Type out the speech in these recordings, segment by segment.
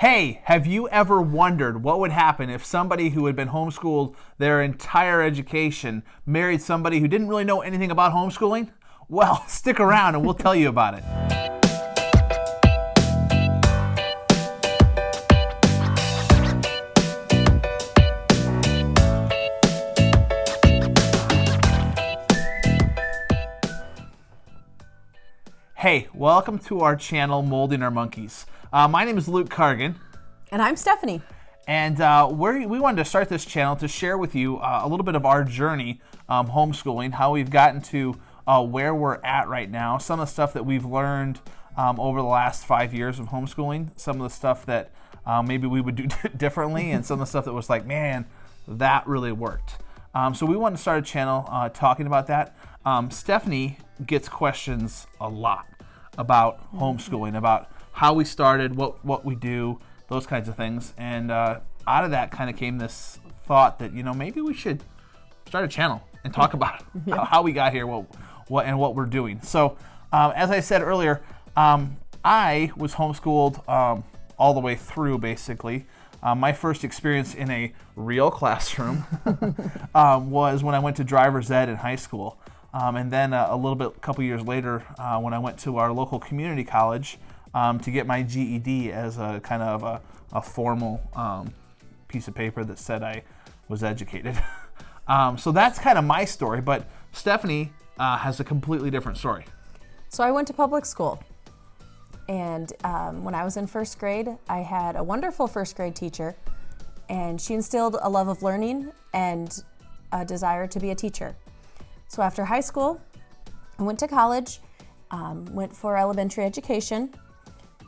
Hey, have you ever wondered what would happen if somebody who had been homeschooled their entire education married somebody who didn't really know anything about homeschooling? Well, stick around and we'll tell you about it. Hey, welcome to our channel, Molding Our Monkeys. My name is Luke Cargan. And I'm Stefanie. And we wanted to start this channel to share with you a little bit of our journey homeschooling, how we've gotten to where we're at right now, some of the stuff that we've learned over the last 5 years of homeschooling, some of the stuff that maybe we would do differently, and some of the stuff that was like, man, that really worked. So we wanted to start a channel talking about that. Stefanie gets questions a lot about homeschooling, about how we started, what we do, those kinds of things. And out of that kind of came this thought that, maybe we should start a channel and talk about how we got here, what we're doing. So as I said earlier, I was homeschooled all the way through, basically. My first experience in a real classroom was when I went to driver's ed in high school. And then a couple years later, when I went to our local community college to get my GED as a kind of a formal piece of paper that said I was educated. So that's kind of my story, but Stefanie has a completely different story. So I went to public school, and when I was in first grade, I had a wonderful first grade teacher, and she instilled a love of learning and a desire to be a teacher. So after high school, I went to college, went for elementary education,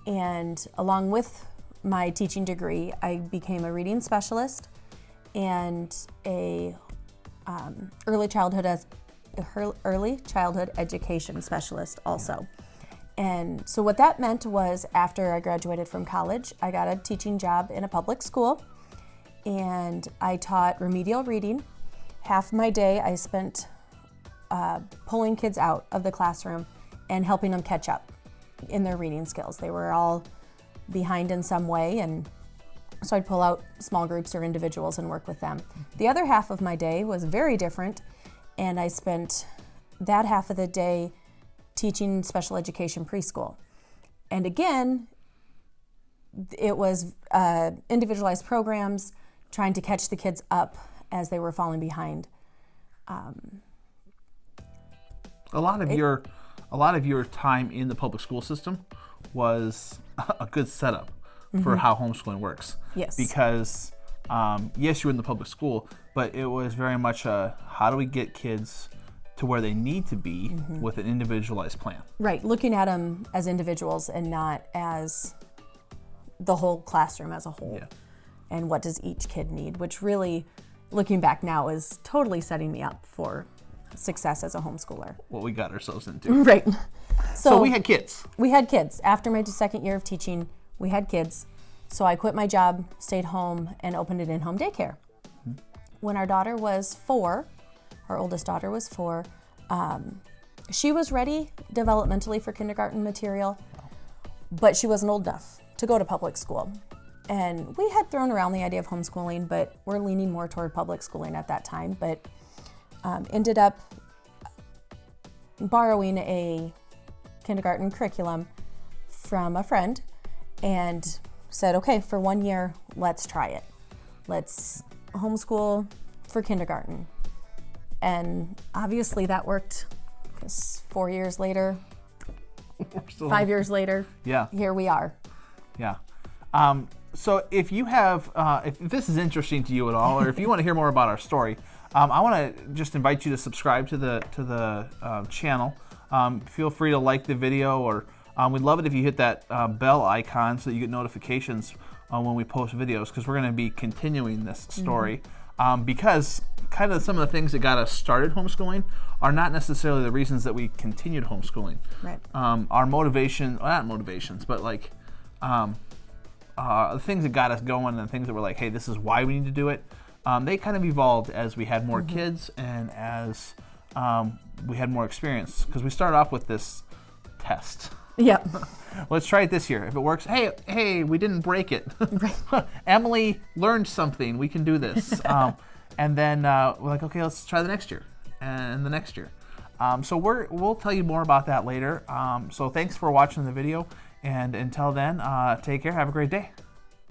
and along with my teaching degree, I became a reading specialist and a early childhood education specialist also. And so what that meant was after I graduated from college, I got a teaching job in a public school, and I taught remedial reading. Half my day I spent pulling kids out of the classroom and helping them catch up in their reading skills. They were all behind in some way, and so I'd pull out small groups or individuals and work with them. The other half of my day was very different, and I spent that half of the day teaching special education preschool. And again, it was individualized programs, trying to catch the kids up as they were falling behind. A lot of your time in the public school system was a good setup for how homeschooling works. Yes. Because yes, you're in the public school, but it was very much how do we get kids to where they need to be with an individualized plan. Right, looking at them as individuals and not as the whole classroom as a whole. Yeah. And what does each kid need, which really, looking back now, is totally setting me up for success as a homeschooler. What we got ourselves into. Right. So we had kids. We had kids. After my second year of teaching, we had kids. So I quit my job, stayed home, and opened an in-home daycare. When our daughter was 4, our oldest daughter was 4, she was ready developmentally for kindergarten material, but she wasn't old enough to go to public school. And we had thrown around the idea of homeschooling, but we're leaning more toward public schooling at that time. But ended up borrowing a kindergarten curriculum from a friend and said, okay, for 1 year, let's try it. Let's homeschool for kindergarten. And obviously that worked, because 4 years later, 5 years later, here we are. Yeah. So if you have, if this is interesting to you at all, or if you want to hear more about our story, I want to just invite you to subscribe to the channel. Feel free to like the video, or we'd love it if you hit that bell icon so that you get notifications when we post videos, because we're going to be continuing this story. Because kind of some of the things that got us started homeschooling are not necessarily the reasons that we continued homeschooling. Right. Our motivation, well, not motivations, but like the things that got us going and the things that were like, hey, this is why we need to do it, they kind of evolved as we had more kids and as we had more experience. Because we started off with this test. Yep. Let's try it this year. If it works, hey, we didn't break it. Emily learned something. We can do this. And then we're like, okay, let's try the next year and the next year. So we'll tell you more about that later. So thanks for watching the video. And until then, take care. Have a great day.